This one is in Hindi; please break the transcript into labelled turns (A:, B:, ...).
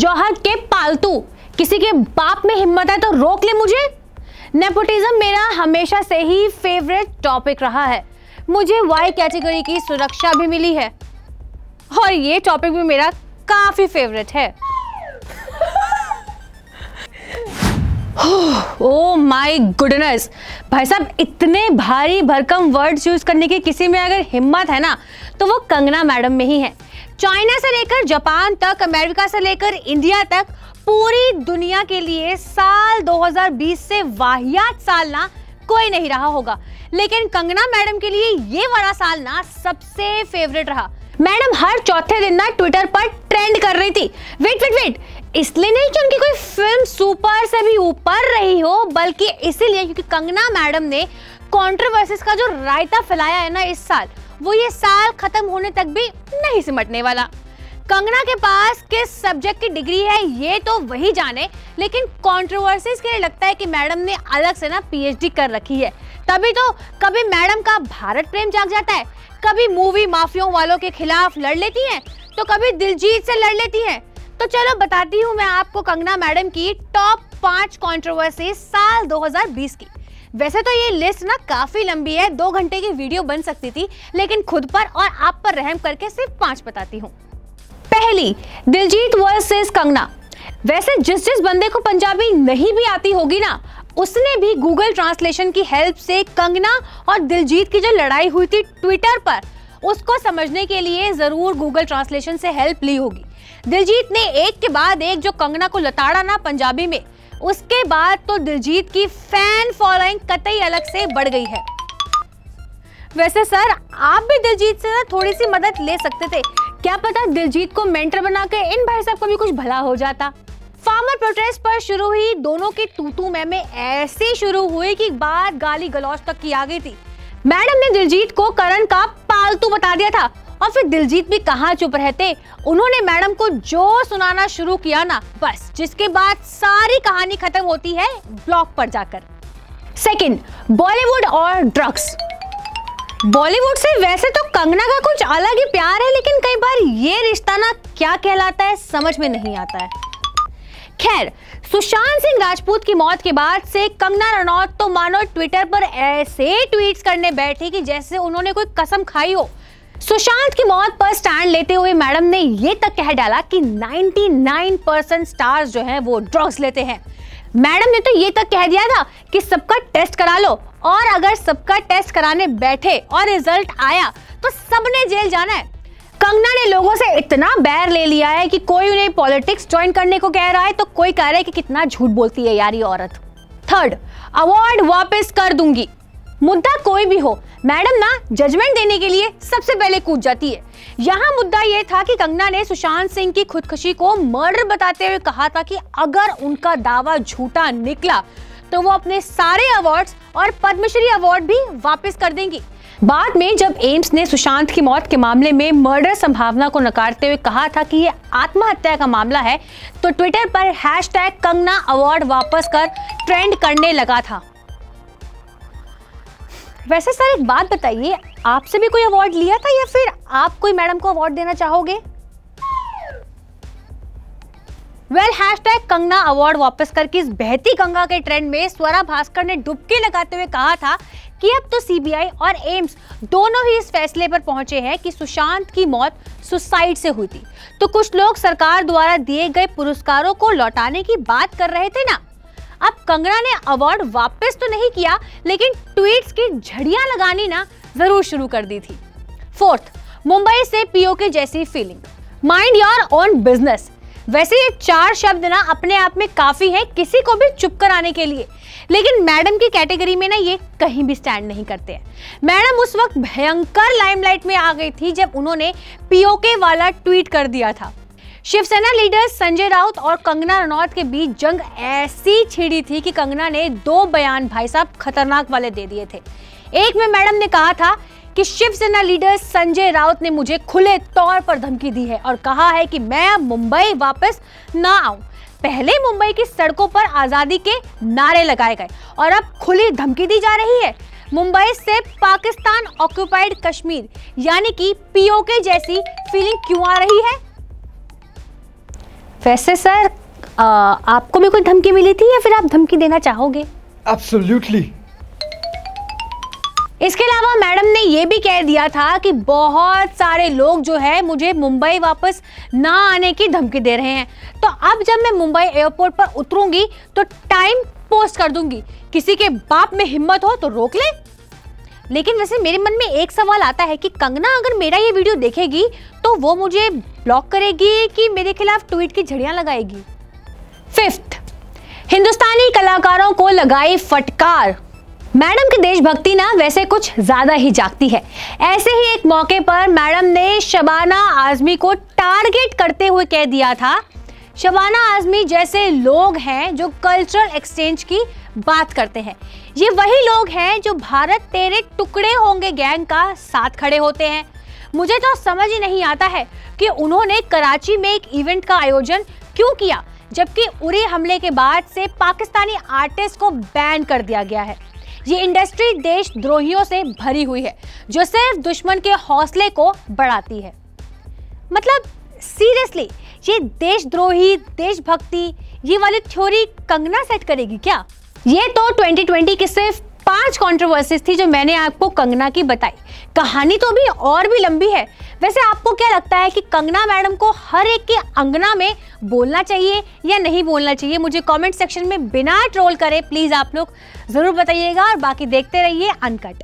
A: जौहर के पालतू, किसी के बाप में हिम्मत है तो रोक ले मुझे। नेपोटिज्म मेरा हमेशा से ही फेवरेट टॉपिक रहा है। मुझे वाई कैटेगरी की सुरक्षा भी मिली है और ये टॉपिक भी मेरा काफी फेवरेट है। ओह माय गुडनेस, भाई साहब इतने भारी भरकम वर्ड्स यूज करने की किसी में अगर हिम्मत है ना तो वो कंगना मैडम में ही है। चाइना से लेकर जापान तक, अमेरिका से लेकर इंडिया तक, पूरी दुनिया के लिए साल 2020 से वाहियात साल ना कोई नहीं रहा होगा, लेकिन कंगना मैडम के लिए ये वाला साल ना सबसे फेवरेट रहा। मैडम हर चौथे दिन ना ट्विटर पर ट्रेंड कर रही थी। वेट, इसलिए नहीं कि उनकी कोई फिल्म सुपर से भी ऊपर रही हो, बल्कि इसीलिए क्योंकि कंगना मैडम ने कंट्रोवर्सीज का जो रायता फैलाया है ना इस साल, वो ये साल खत्म होने तक भी नहीं सिमटने वाला। कंगना के पास किस सब्जेक्ट की डिग्री है ये तो वही जाने, लेकिन कंट्रोवर्सीज के लिए लगता है कि मैडम ने अलग से ना पीएचडी कर रखी है। तभी तो कभी मैडम का भारत प्रेम जाग जाता है, कभी मूवी माफियों वालों के खिलाफ लड़ लेती हैं, तो कभी दिलजीत से लड़ लेती हैं। तो चलो बताती हूँ मैं आपको कंगना मैडम की टॉप 5 कंट्रोवर्सी साल 2020 की। वैसे तो ये लिस्ट ना काफी लंबी है, 2 घंटे की वीडियो बन सकती थी, लेकिन खुद पर और आप पर रहम करके सिर्फ 5 बताती हूँ। पहली, दिलजीत वर्सेस कंगना। वैसे जिस बंदे को पंजाबी नहीं भी आती होगी ना, उसने भी गूगल ट्रांसलेशन की हेल्प से कंगना और दिलजीत की जो लड़ाई हुई थी ट्विटर पर, उसको समझने के लिए जरूर गूगल ट्रांसलेशन से हेल्प ली होगी। दिलजीत ने एक के बाद एक जो कंगना को लताड़ा ना पंजाबी में, उसके बाद तो दिलजीत की फैन फॉलोइंग कतई अलग से बढ़ गई है। वैसे सर आप भी दिलजीत से ना थोड़ी सी मदद ले सकते थे, क्या पता दिलजीत को मेंटर बना के इन भाई साहब को भी कुछ भला हो जाता। फार्मर प्रोटेस्ट पर शुरू हुई दोनों की तू मैं ऐसे शुरू हुई कि बात गाली गलौज तक की आ गई थी। मैडम ने दिलजीत को करण का पालतू बता दिया था और फिर दिलजीत भी कहाँ चुप रहते, उन्होंने मैडम को जो सुनाना शुरू किया ना, बस जिसके बाद सारी कहानी खत्म होती है ब्लॉग पर जाकर। सेकंड, बॉलीवुड और ड्रग्स। बॉलीवुड से वैसे तो कंगना का कुछ अलग ही प्यार है, लेकिन कई बार ये रिश्ता ना क्या कहलाता है समझ में नहीं आता है। खैर, सुशांत सिंह राजपूत की मौत के बाद से कंगना रनौत तो मानो ट्विटर पर ऐसे ट्वीट्स करने बैठी कि जैसे उन्होंने कोई कसम खाई हो। सुशांत की मौत पर स्टैंड लेते हुए मैडम ने ये तक कह डाला कि 99% स्टार्स जो हैं वो ड्रग्स लेते हैं। मैडम ने तो ये तक कह दिया था कि सबका टेस्ट करा लो, और अगर सबका टेस्ट कराने बैठे और रिजल्ट आया तो सबने जेल जाना है। कंगना ने लोगों से इतना बैर ले लिया है कि कोई उन्हें पॉलिटिक्स ज्वाइन करने को कह रहा है तो कोई कह रहा है कि कितना झूठ बोलती है यार ये औरत। थर्ड, अवार्ड वापस कर दूंगी। मुद्दा कोई भी हो, मैडम ना जजमेंट देने के लिए सबसे पहले कूद जाती है। यहाँ मुद्दा ये था कि कंगना ने सुशांत सिंह की खुदकुशी को मर्डर बताते हुए कहा था कि अगर उनका दावा झूठा निकला तो वो अपने सारे अवार्ड्स और पद्मश्री अवार्ड भी वापस कर देंगी। बाद में जब एम्स ने सुशांत की मौत के मामले में मर्डर संभावना को नकारते हुए कहा था कि ये आत्महत्या का मामला है, तो ट्विटर पर #कंगना अवार्ड वापस कर ट्रेंड करने लगा था। वैसे सर एक बात बताइए, आपसे भी कोई अवार्ड लिया था या फिर आप कोई मैडम को अवार्ड देना चाहोगे? #कंगना अवार्ड वापस करके इस बहती गंगा के ट्रेंड में स्वरा भास्कर ने डुबकी लगाते हुए कहा था कि अब तो सीबीआई और एम्स दोनों ही इस फैसले पर पहुंचे हैं कि सुशांत की मौत सुसाइड से हुई थी, तो कुछ लोग सरकार द्वारा दिए गए पुरस्कारों को लौटाने की बात कर रहे थे ना। अब कंगना ने अवार्ड वापस तो नहीं किया, लेकिन ट्वीट्स की झड़ियां लगानी ना जरूर शुरू कर दी थी। फोर्थ, मुंबई से पीओके जैसी feeling. Mind your own business. वैसे ये 4 शब्द ना अपने आप में काफी है किसी को भी चुप कराने के लिए, लेकिन मैडम की कैटेगरी में ना ये कहीं भी स्टैंड नहीं करते हैं। मैडम उस वक्त भयंकर लाइमलाइट में आ गई थी जब उन्होंने पीओके वाला ट्वीट कर दिया था। शिवसेना लीडर संजय राउत और कंगना रनौत के बीच जंग ऐसी छिड़ी थी कि कंगना ने 2 बयान भाई साहब खतरनाक वाले दे दिए थे। एक में मैडम ने कहा था कि शिवसेना लीडर संजय राउत ने मुझे खुले तौर पर धमकी दी है और कहा है कि मैं अब मुंबई वापस ना आऊं। पहले मुंबई की सड़कों पर आजादी के नारे लगाए गए और अब खुली धमकी दी जा रही है। मुंबई से पाकिस्तान ऑक्युपाइड कश्मीर यानी कि पीओके जैसी फीलिंग क्यों आ रही है? वैसे सर आपको भी कोई धमकी मिली थी या फिर आप धमकी देना चाहोगे?
B: एब्सोल्युटली।
A: इसके अलावा मैडम ने ये भी कह दिया था कि बहुत सारे लोग जो है मुझे मुंबई वापस ना आने की धमकी दे रहे हैं, तो अब जब मैं मुंबई एयरपोर्ट पर उतरूंगी तो टाइम पोस्ट कर दूंगी, किसी के बाप में हिम्मत हो तो रोक ले। लेकिन वैसे मेरे मन में एक सवाल आता है कि कंगना अगर मेरा ये वीडियो देखेगी तो वो मुझे ब्लॉक करेगी कि मेरे खिलाफ ट्वीट की झड़ियां लगाएगी? 5th, हिंदुस्तानी कलाकारों को लगाई फटकार। मैडम की देशभक्ति ना वैसे कुछ ज्यादा ही जागती है। ऐसे ही एक मौके पर मैडम ने शबाना आजमी को टारगेट करते हुए कह दिया था, शबाना आजमी जैसे लोग हैं जो कल्चरल एक्सचेंज की बात करते हैं, ये वही लोग हैं जो भारत तेरे टुकड़े होंगे गैंग का साथ खड़े होते हैं। मुझे तो समझ ही नहीं आता है कि उन्होंने कराची में एक इवेंट का आयोजन क्यों किया, जबकि उरी हमले के बाद से पाकिस्तानी आर्टिस्ट को बैन कर दिया गया है। ये इंडस्ट्री देशद्रोहियों से भरी हुई है जो सिर्फ दुश्मन के हौसले को बढ़ाती है। मतलब सीरियसली, ये देशद्रोही, देशभक्ति, ये वाली थ्योरी कंगना सेट करेगी क्या? ये तो 2020 की सिर्फ 5 कंट्रोवर्सीज थी जो मैंने आपको कंगना की बताई। कहानी तो अभी और भी लंबी है। वैसे आपको क्या लगता है कि कंगना मैडम को हर एक के अंगना में बोलना चाहिए या नहीं बोलना चाहिए? मुझे कमेंट सेक्शन में बिना ट्रोल करे प्लीज आप लोग जरूर बताइएगा, और बाकी देखते रहिए अनकट।